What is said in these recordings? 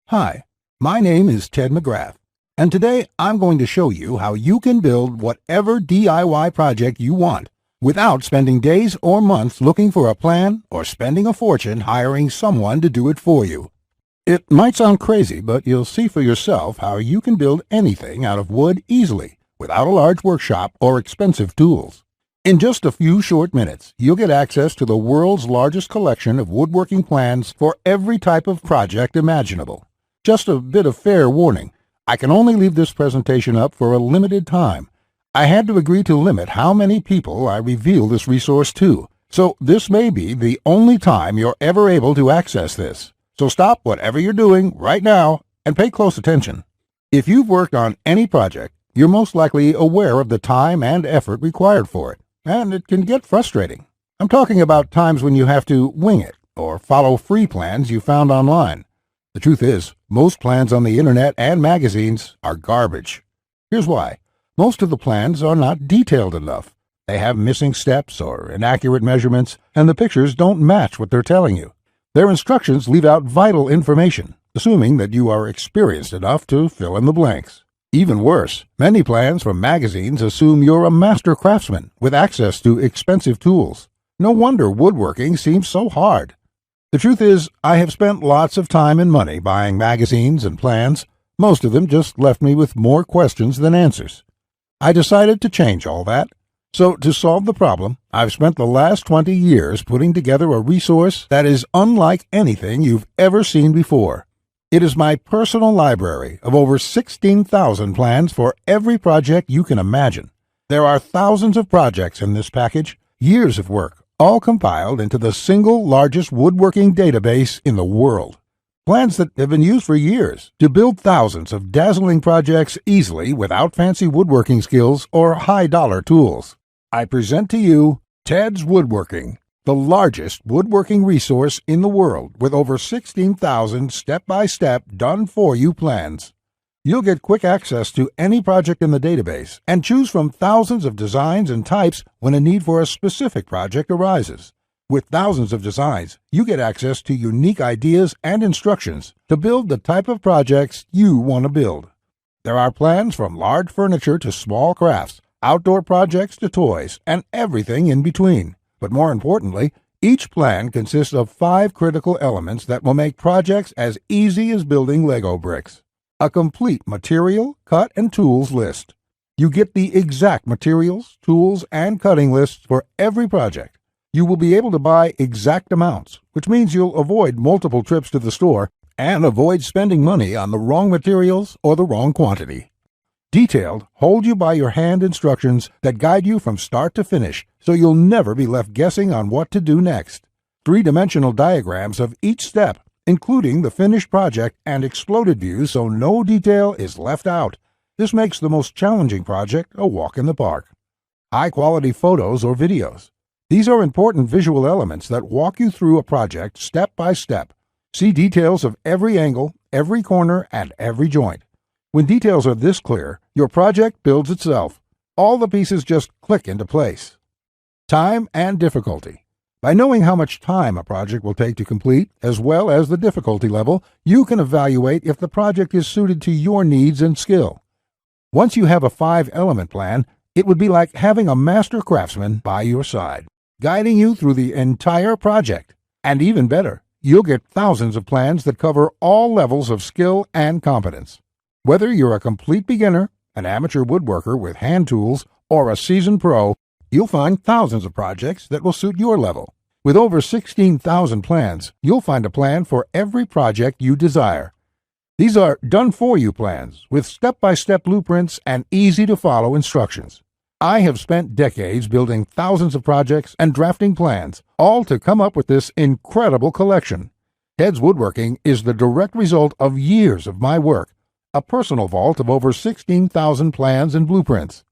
Hi, my name is Ted McGrath, and today I'm going to show you how you can build whatever DIY project you want without spending days or months looking for a plan or spending a fortune hiring someone to do it for you. It might sound crazy, but you'll see for yourself how you can build anything out of wood easily without a large workshop or expensive tools. In just a few short minutes, you'll get access to the world's largest collection of woodworking plans for every type of project imaginable. Just a bit of fair warning, I can only leave this presentation up for a limited time. I had to agree to limit how many people I reveal this resource to, so this may be the only time you're ever able to access this. So stop whatever you're doing right now and pay close attention. If you've worked on any project, you're most likely aware of the time and effort required for it, and it can get frustrating. I'm talking about times when you have to wing it or follow free plans you found online. The truth is, most plans on the internet and magazines are garbage. Here's why. Most of the plans are not detailed enough. They have missing steps or inaccurate measurements, and the pictures don't match what they're telling you. Their instructions leave out vital information, assuming that you are experienced enough to fill in the blanks. Even worse, many plans from magazines assume you're a master craftsman with access to expensive tools. No wonder woodworking seems so hard. The truth is, I have spent lots of time and money buying magazines and plans. Most of them just left me with more questions than answers. I decided to change all that. So to solve the problem, I've spent the last 20 years putting together a resource that is unlike anything you've ever seen before. It is my personal library of over 16,000 plans for every project you can imagine. There are thousands of projects in this package, years of work, all compiled into the single largest woodworking database in the world. Plans that have been used for years to build thousands of dazzling projects easily without fancy woodworking skills or high-dollar tools. I present to you Ted's Woodworking, the largest woodworking resource in the world with over 16,000 step-by-step done-for-you plans. You'll get quick access to any project in the database and choose from thousands of designs and types when a need for a specific project arises. With thousands of designs, you get access to unique ideas and instructions to build the type of projects you want to build. There are plans from large furniture to small crafts, outdoor projects to toys, and everything in between. But more importantly, each plan consists of 5 critical elements that will make projects as easy as building Lego bricks. A complete material, cut, and tools list. You get the exact materials, tools, and cutting lists for every project. You will be able to buy exact amounts, which means you'll avoid multiple trips to the store and avoid spending money on the wrong materials or the wrong quantity. Detailed, hold-you-by-your-hand instructions that guide you from start to finish, so you'll never be left guessing on what to do next. 3-dimensional diagrams of each step, including the finished project and exploded views so no detail is left out. This makes the most challenging project a walk in the park. High-quality photos or videos. These are important visual elements that walk you through a project step by step. See details of every angle, every corner, and every joint. When details are this clear, your project builds itself. All the pieces just click into place. Time and difficulty. By knowing how much time a project will take to complete, as well as the difficulty level, you can evaluate if the project is suited to your needs and skill. Once you have a 5-element plan, it would be like having a master craftsman by your side, guiding you through the entire project. And even better, you'll get thousands of plans that cover all levels of skill and competence. Whether you're a complete beginner, an amateur woodworker with hand tools, or a seasoned pro, you'll find thousands of projects that will suit your level. With over 16,000 plans, you'll find a plan for every project you desire. These are done-for-you plans with step-by-step blueprints and easy-to-follow instructions. I have spent decades building thousands of projects and drafting plans, all to come up with this incredible collection. Ted's Woodworking is the direct result of years of my work, a personal vault of over 16,000 plans and blueprints.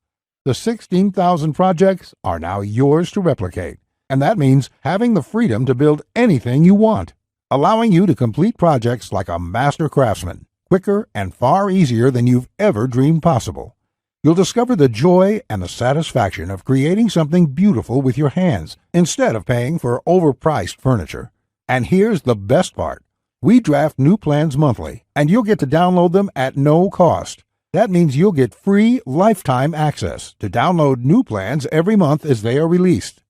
The 16,000 projects are now yours to replicate, and that means having the freedom to build anything you want, allowing you to complete projects like a master craftsman, quicker and far easier than you've ever dreamed possible. You'll discover the joy and the satisfaction of creating something beautiful with your hands instead of paying for overpriced furniture. And here's the best part. We draft new plans monthly, and you'll get to download them at no cost. That means you'll get free lifetime access to download new plans every month as they are released.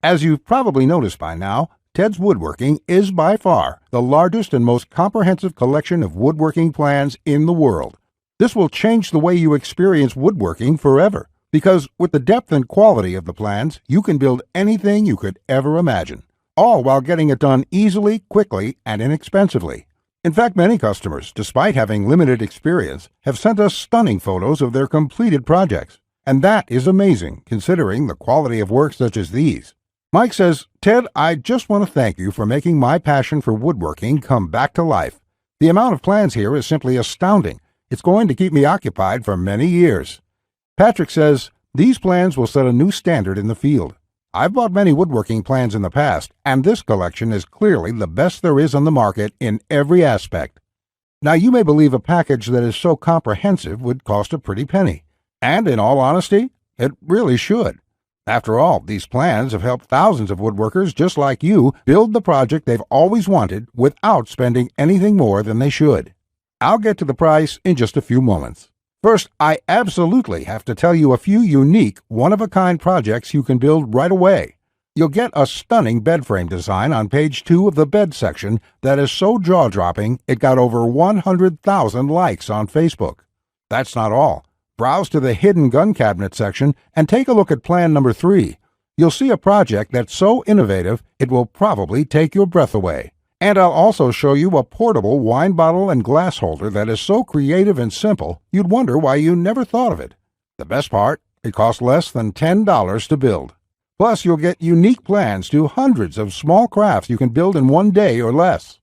As you've probably noticed by now, Ted's Woodworking is by far the largest and most comprehensive collection of woodworking plans in the world. This will change the way you experience woodworking forever, because with the depth and quality of the plans, you can build anything you could ever imagine, all while getting it done easily, quickly, and inexpensively. In fact, many customers, despite having limited experience, have sent us stunning photos of their completed projects, and that is amazing considering the quality of work such as these. Mike says, "Ted, I just want to thank you for making my passion for woodworking come back to life. The amount of plans here is simply astounding. It's going to keep me occupied for many years." Patrick says, "These plans will set a new standard in the field. I've bought many woodworking plans in the past, and this collection is clearly the best there is on the market in every aspect." Now, you may believe a package that is so comprehensive would cost a pretty penny. And in all honesty, it really should. After all, these plans have helped thousands of woodworkers just like you build the project they've always wanted without spending anything more than they should. I'll get to the price in just a few moments. First, I absolutely have to tell you a few unique, one-of-a-kind projects you can build right away. You'll get a stunning bed frame design on page 2 of the bed section that is so jaw-dropping it got over 100,000 likes on Facebook. That's not all. Browse to the hidden gun cabinet section and take a look at plan number 3. You'll see a project that's so innovative it will probably take your breath away. And I'll also show you a portable wine bottle and glass holder that is so creative and simple you'd wonder why you never thought of it. The best part, it costs less than $10 to build. Plus, you'll get unique plans to hundreds of small crafts you can build in one day or less.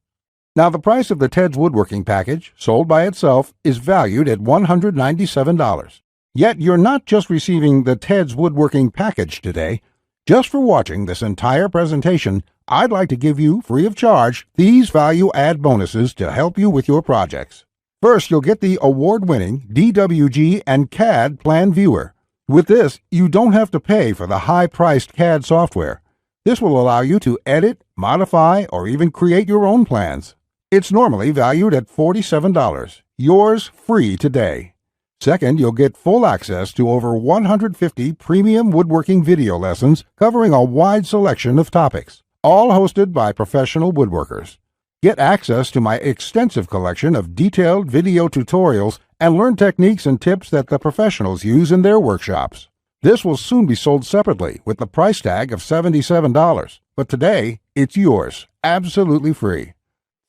Now, the price of the Ted's Woodworking package, sold by itself, is valued at $197. Yet you're not just receiving the Ted's Woodworking package today. Just for watching this entire presentation, I'd like to give you, free of charge, these value-add bonuses to help you with your projects. First, you'll get the award-winning DWG and CAD Plan Viewer. With this, you don't have to pay for the high-priced CAD software. This will allow you to edit, modify, or even create your own plans. It's normally valued at $47. Yours free today. Second, you'll get full access to over 150 premium woodworking video lessons covering a wide selection of topics, all hosted by professional woodworkers. Get access to my extensive collection of detailed video tutorials and learn techniques and tips that the professionals use in their workshops. This will soon be sold separately with the price tag of $77, but today it's yours, absolutely free.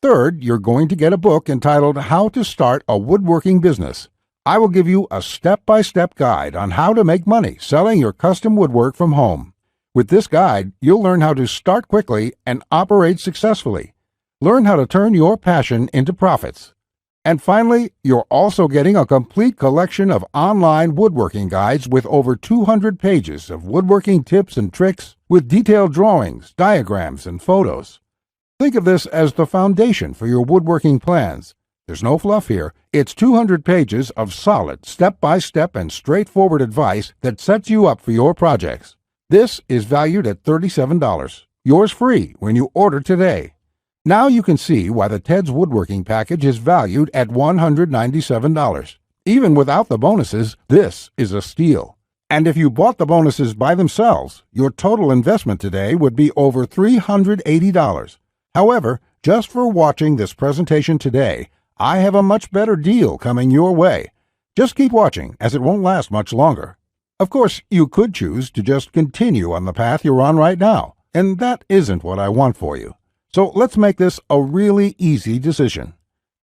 Third, you're going to get a book entitled How to Start a Woodworking Business. I will give you a step-by-step guide on how to make money selling your custom woodwork from home. With this guide, you'll learn how to start quickly and operate successfully. Learn how to turn your passion into profits. And finally, you're also getting a complete collection of online woodworking guides with over 200 pages of woodworking tips and tricks with detailed drawings, diagrams, and photos. Think of this as the foundation for your woodworking plans. There's no fluff here. It's 200 pages of solid, step-by-step and straightforward advice that sets you up for your projects. This is valued at $37. Yours free when you order today. Now you can see why the Ted's Woodworking package is valued at $197. Even without the bonuses, this is a steal. And if you bought the bonuses by themselves, your total investment today would be over $380. However, just for watching this presentation today, I have a much better deal coming your way. Just keep watching, as it won't last much longer. Of course, you could choose to just continue on the path you're on right now, and that isn't what I want for you. So let's make this a really easy decision.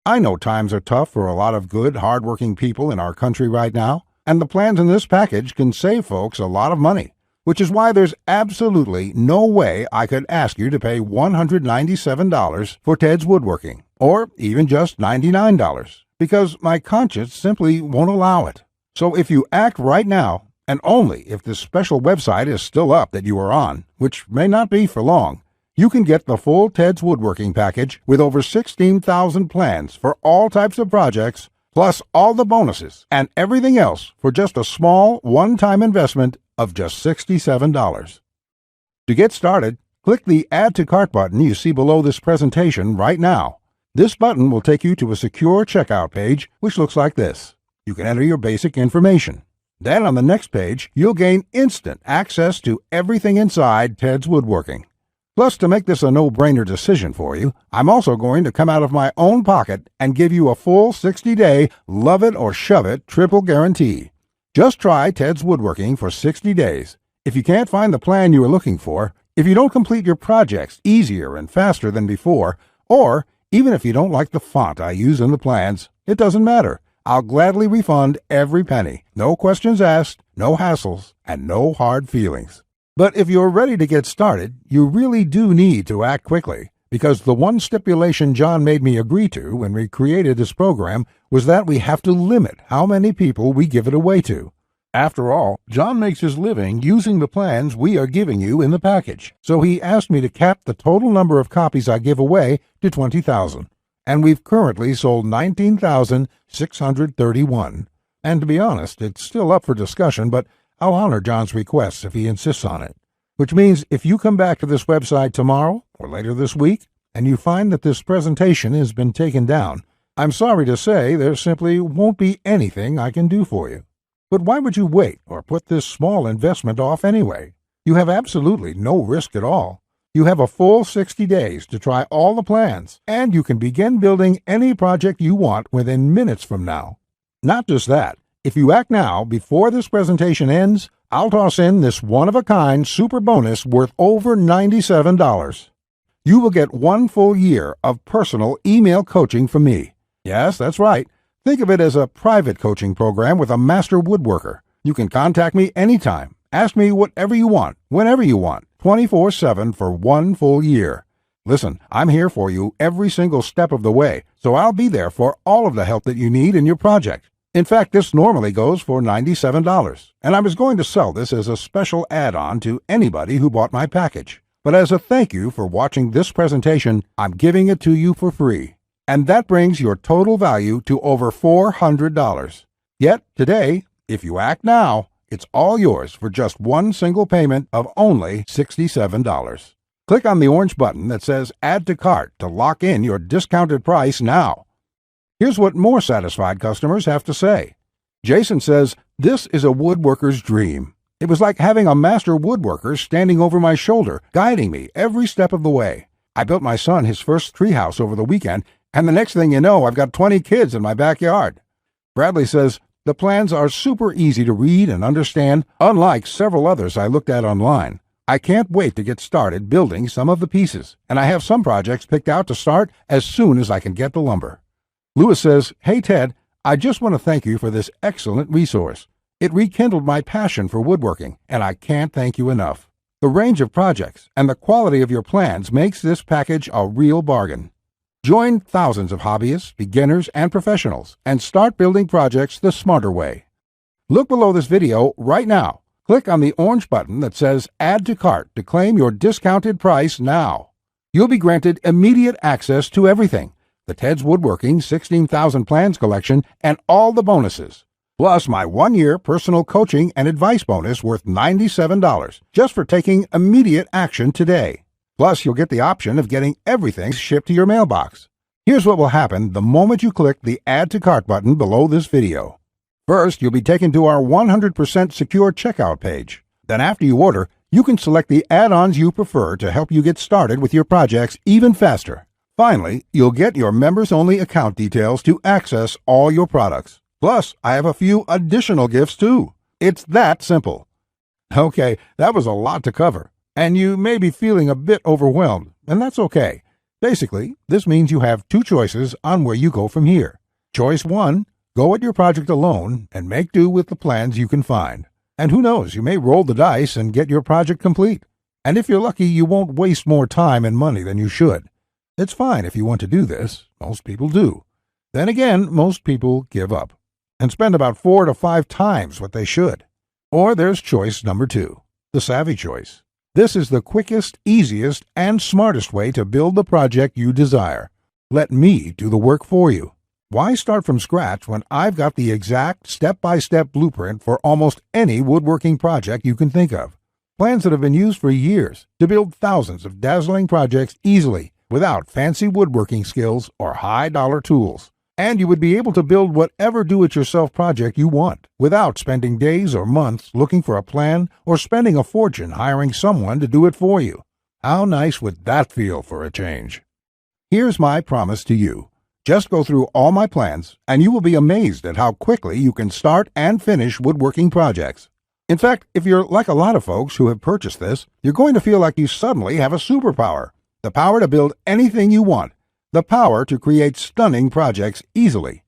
I know times are tough for a lot of good, hard-working people in our country right now, and the plans in this package can save folks a lot of money, which is why there's absolutely no way I could ask you to pay $197 for Ted's Woodworking, or even just $99, because my conscience simply won't allow it. So if you act right now, and only if this special website is still up that you are on, which may not be for long, you can get the full Ted's Woodworking package with over 16,000 plans for all types of projects, plus all the bonuses and everything else for just a small one-time investment of just $67. To get started, click the Add to Cart button you see below this presentation right now. This button will take you to a secure checkout page, which looks like this. You can enter your basic information. Then on the next page, you'll gain instant access to everything inside Ted's Woodworking. Plus, to make this a no-brainer decision for you, I'm also going to come out of my own pocket and give you a full 60-day love it or shove it triple guarantee. Just try Ted's Woodworking for 60 days. If you can't find the plan you are looking for, if you don't complete your projects easier and faster than before, or even if you don't like the font I use in the plans, it doesn't matter. I'll gladly refund every penny. No questions asked, no hassles, and no hard feelings. But if you're ready to get started, you really do need to act quickly, because the one stipulation John made me agree to when we created this program was that we have to limit how many people we give it away to. After all, John makes his living using the plans we are giving you in the package, so he asked me to cap the total number of copies I give away to 20,000. And we've currently sold 19,631. And to be honest, it's still up for discussion, but I'll honor John's request if he insists on it. Which means if you come back to this website tomorrow or later this week, and you find that this presentation has been taken down, I'm sorry to say there simply won't be anything I can do for you. But why would you wait or put this small investment off anyway? You have absolutely no risk at all. You have a full 60 days to try all the plans, and you can begin building any project you want within minutes from now. Not just that, if you act now before this presentation ends, I'll toss in this one-of-a-kind super bonus worth over $97. You will get 1 full year of personal email coaching from me. Yes, that's right. Think of it as a private coaching program with a master woodworker. You can contact me anytime. Ask me whatever you want, whenever you want, 24/7 for 1 full year. Listen, I'm here for you every single step of the way, so I'll be there for all of the help that you need in your project. In fact, this normally goes for $97, and I was going to sell this as a special add-on to anybody who bought my package. But as a thank you for watching this presentation, I'm giving it to you for free. And that brings your total value to over $400. Yet, today, if you act now, it's all yours for just 1 single payment of only $67. Click on the orange button that says Add to Cart to lock in your discounted price now. Here's what more satisfied customers have to say. Jason says, "This is a woodworker's dream. It was like having a master woodworker standing over my shoulder, guiding me every step of the way. I built my son his first treehouse over the weekend, and the next thing you know, I've got 20 kids in my backyard." Bradley says, "The plans are super easy to read and understand, unlike several others I looked at online. I can't wait to get started building some of the pieces, and I have some projects picked out to start as soon as I can get the lumber." Lewis says, "Hey Ted, I just want to thank you for this excellent resource. It rekindled my passion for woodworking, and I can't thank you enough. The range of projects and the quality of your plans makes this package a real bargain. Join thousands of hobbyists, beginners, and professionals, and start building projects the smarter way. Look below this video right now. Click on the orange button that says Add to Cart to claim your discounted price now. You'll be granted immediate access to everything, the Ted's Woodworking 16,000 Plans collection, and all the bonuses. Plus my 1-year personal coaching and advice bonus worth $97 just for taking immediate action today. Plus, you'll get the option of getting everything shipped to your mailbox. Here's what will happen the moment you click the Add to Cart button below this video. First, you'll be taken to our 100% secure checkout page. Then after you order, you can select the add-ons you prefer to help you get started with your projects even faster. Finally, you'll get your members-only account details to access all your products. Plus, I have a few additional gifts too. It's that simple. Okay, that was a lot to cover, and you may be feeling a bit overwhelmed, and that's okay. Basically, this means you have 2 choices on where you go from here. Choice 1, go at your project alone and make do with the plans you can find. And who knows, you may roll the dice and get your project complete. And if you're lucky, you won't waste more time and money than you should. It's fine if you want to do this. Most people do. Then again, most people give up and spend about 4 to 5 times what they should. Or there's choice number 2, the savvy choice. This is the quickest, easiest, and smartest way to build the project you desire. Let me do the work for you. Why start from scratch when I've got the exact step-by-step blueprint for almost any woodworking project you can think of? Plans that have been used for years to build thousands of dazzling projects easily, without fancy woodworking skills or high-dollar tools. And you would be able to build whatever do-it-yourself project you want without spending days or months looking for a plan or spending a fortune hiring someone to do it for you. How nice would that feel for a change? Here's my promise to you. Just go through all my plans, and you will be amazed at how quickly you can start and finish woodworking projects. In fact, if you're like a lot of folks who have purchased this, you're going to feel like you suddenly have a superpower. The power to build anything you want. The power to create stunning projects easily.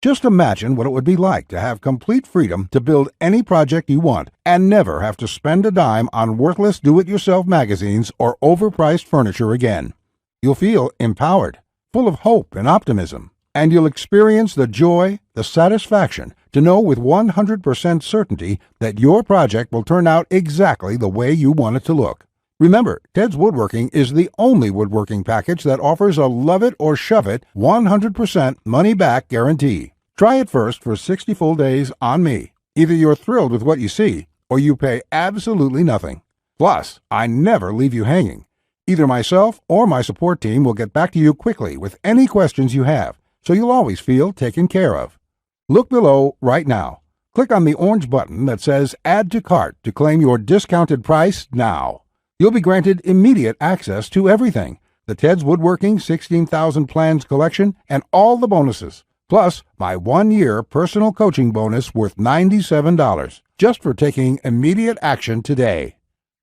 Just imagine what it would be like to have complete freedom to build any project you want and never have to spend a dime on worthless do-it-yourself magazines or overpriced furniture again. You'll feel empowered, full of hope and optimism, and you'll experience the joy, the satisfaction to know with 100% certainty that your project will turn out exactly the way you want it to look. Remember, Ted's Woodworking is the only woodworking package that offers a love it or shove it 100% money-back guarantee. Try it first for 60 full days on me. Either you're thrilled with what you see, or you pay absolutely nothing. Plus, I never leave you hanging. Either myself or my support team will get back to you quickly with any questions you have, so you'll always feel taken care of. Look below right now. Click on the orange button that says Add to Cart to claim your discounted price now. You'll be granted immediate access to everything, the Ted's Woodworking 16,000 Plans collection and all the bonuses, plus my 1-year personal coaching bonus worth $97, just for taking immediate action today.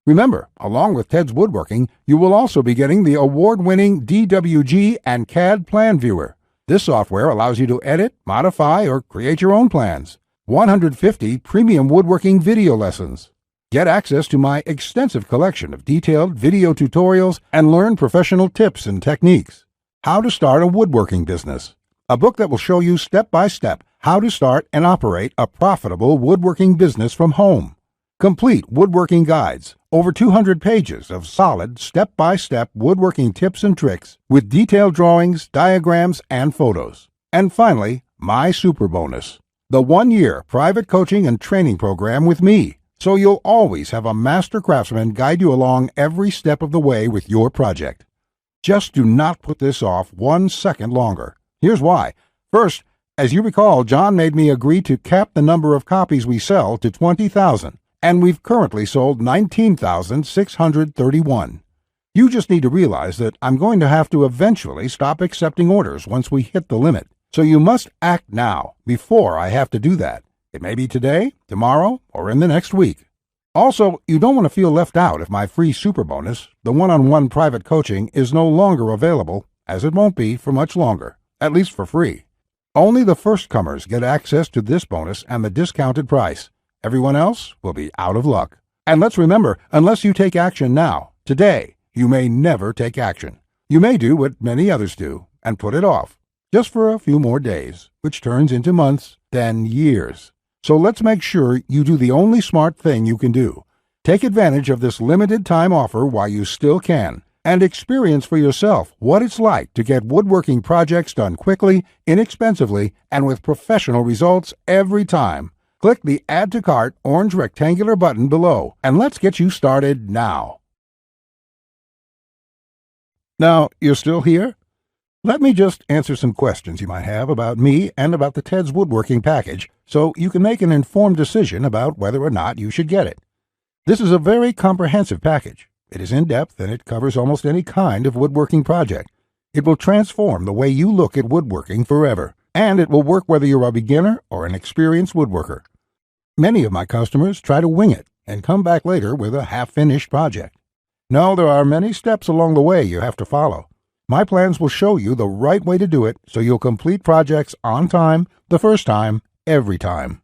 Remember, along with Ted's Woodworking, you will also be getting the award-winning DWG and CAD Plan Viewer. This software allows you to edit, modify, or create your own plans. 150 premium woodworking video lessons. Get access to my extensive collection of detailed video tutorials and learn professional tips and techniques. How to Start a Woodworking Business. A book that will show you step-by-step how to start and operate a profitable woodworking business from home. Complete woodworking guides. Over 200 pages of solid step-by-step woodworking tips and tricks with detailed drawings, diagrams, and photos. And finally, my super bonus. The 1-year private coaching and training program with me. So you'll always have a master craftsman guide you along every step of the way with your project. Just do not put this off 1 second longer. Here's why. First, as you recall, John made me agree to cap the number of copies we sell to 20,000, and we've currently sold 19,631. You just need to realize that I'm going to have to eventually stop accepting orders once we hit the limit. So you must act now, before I have to do that. It may be today, tomorrow, or in the next week. Also, you don't want to feel left out if my free super bonus, the one-on-one private coaching, is no longer available, as it won't be for much longer, at least for free. Only the first comers get access to this bonus and the discounted price. Everyone else will be out of luck. And let's remember, unless you take action now, today, you may never take action. You may do what many others do and put it off, just for a few more days, which turns into months, then years. So let's make sure you do the only smart thing you can do. Take advantage of this limited time offer while you still can, and experience for yourself what it's like to get woodworking projects done quickly, inexpensively, and with professional results every time. Click the Add to Cart orange rectangular button below, and let's get you started now. Now, you're still here? Let me just answer some questions you might have about me and about the Ted's Woodworking package, so you can make an informed decision about whether or not you should get it. This is a very comprehensive package. It is in-depth and it covers almost any kind of woodworking project. It will transform the way you look at woodworking forever, and it will work whether you're a beginner or an experienced woodworker. Many of my customers try to wing it and come back later with a half-finished project. No, there are many steps along the way you have to follow. My plans will show you the right way to do it so you'll complete projects on time, the first time, every time.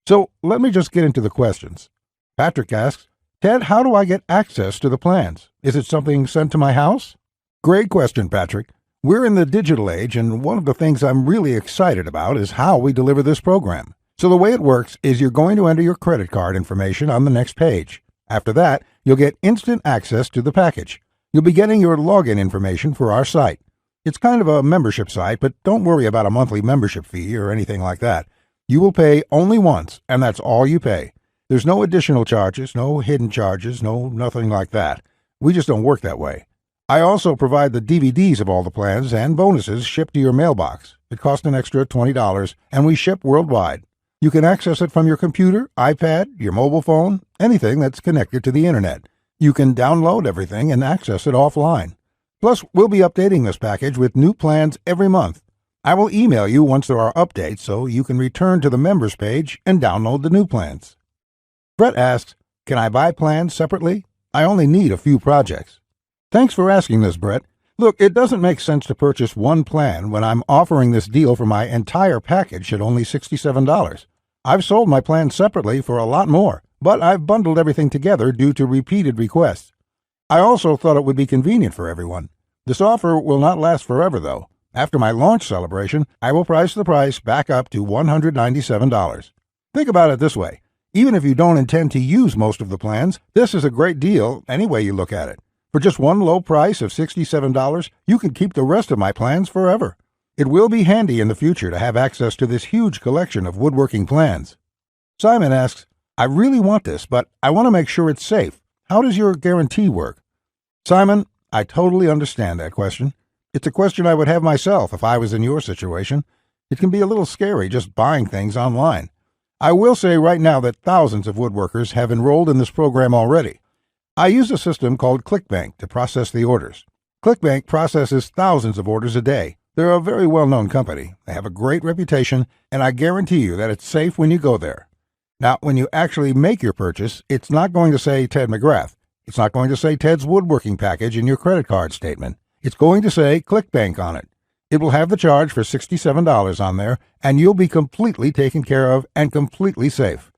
So let me just get into the questions. Patrick asks, Ted, how do I get access to the plans? Is it something sent to my house? Great question, Patrick. We're in the digital age, and one of the things I'm really excited about is how we deliver this program. So the way it works is you're going to enter your credit card information on the next page. After that, you'll get instant access to the package. You'll be getting your login information for our site. It's kind of a membership site, but don't worry about a monthly membership fee or anything like that. You will pay only once, and that's all you pay. There's no additional charges, no hidden charges, no nothing like that. We just don't work that way. I also provide the DVDs of all the plans and bonuses shipped to your mailbox. It costs an extra $20, and we ship worldwide. You can access it from your computer, iPad, your mobile phone, anything that's connected to the internet. You can download everything and access it offline. Plus, we'll be updating this package with new plans every month. I will email you once there are updates so you can return to the members page and download the new plans. Brett asks, can I buy plans separately? I only need a few projects. Thanks for asking this, Brett. Look, it doesn't make sense to purchase one plan when I'm offering this deal for my entire package at only $67. I've sold my plans separately for a lot more, but I've bundled everything together due to repeated requests. I also thought it would be convenient for everyone. This offer will not last forever, though. After my launch celebration, I will price the price back up to $197. Think about it this way. Even if you don't intend to use most of the plans, this is a great deal any way you look at it. For just one low price of $67, you can keep the rest of my plans forever. It will be handy in the future to have access to this huge collection of woodworking plans. Simon asks, I really want this, but I want to make sure it's safe. How does your guarantee work? Simon, I totally understand that question. It's a question I would have myself if I was in your situation. It can be a little scary just buying things online. I will say right now that thousands of woodworkers have enrolled in this program already. I use a system called ClickBank to process the orders. ClickBank processes thousands of orders a day. They're a very well-known company. They have a great reputation, and I guarantee you that it's safe when you go there. Now, when you actually make your purchase, it's not going to say Ted McGrath. It's not going to say Ted's Woodworking Package in your credit card statement. It's going to say ClickBank on it. It will have the charge for $67 on there, and you'll be completely taken care of and completely safe.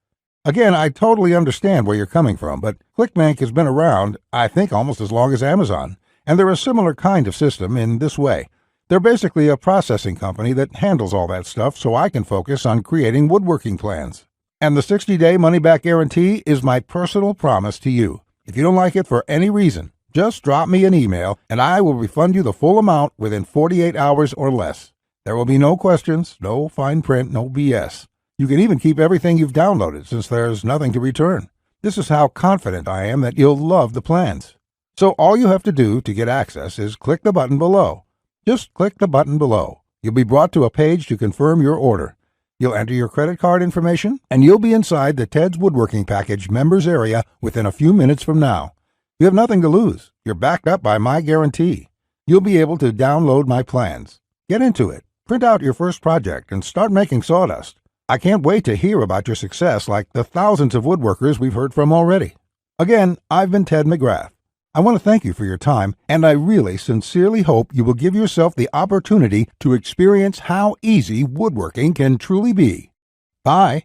Again, I totally understand where you're coming from, but ClickBank has been around, I think, almost as long as Amazon, and they're a similar kind of system in this way. They're basically a processing company that handles all that stuff so I can focus on creating woodworking plans. And the 60-day money-back guarantee is my personal promise to you. If you don't like it for any reason, just drop me an email and I will refund you the full amount within 48 hours or less. There will be no questions, no fine print, no BS. You can even keep everything you've downloaded since there's nothing to return. This is how confident I am that you'll love the plans. So all you have to do to get access is click the button below. Just click the button below. You'll be brought to a page to confirm your order. You'll enter your credit card information, and you'll be inside the Ted's Woodworking Package members area within a few minutes from now. You have nothing to lose. You're backed up by my guarantee. You'll be able to download my plans. Get into it. Print out your first project and start making sawdust. I can't wait to hear about your success like the thousands of woodworkers we've heard from already. Again, I've been Ted McGrath. I want to thank you for your time, and I really sincerely hope you will give yourself the opportunity to experience how easy woodworking can truly be. Bye.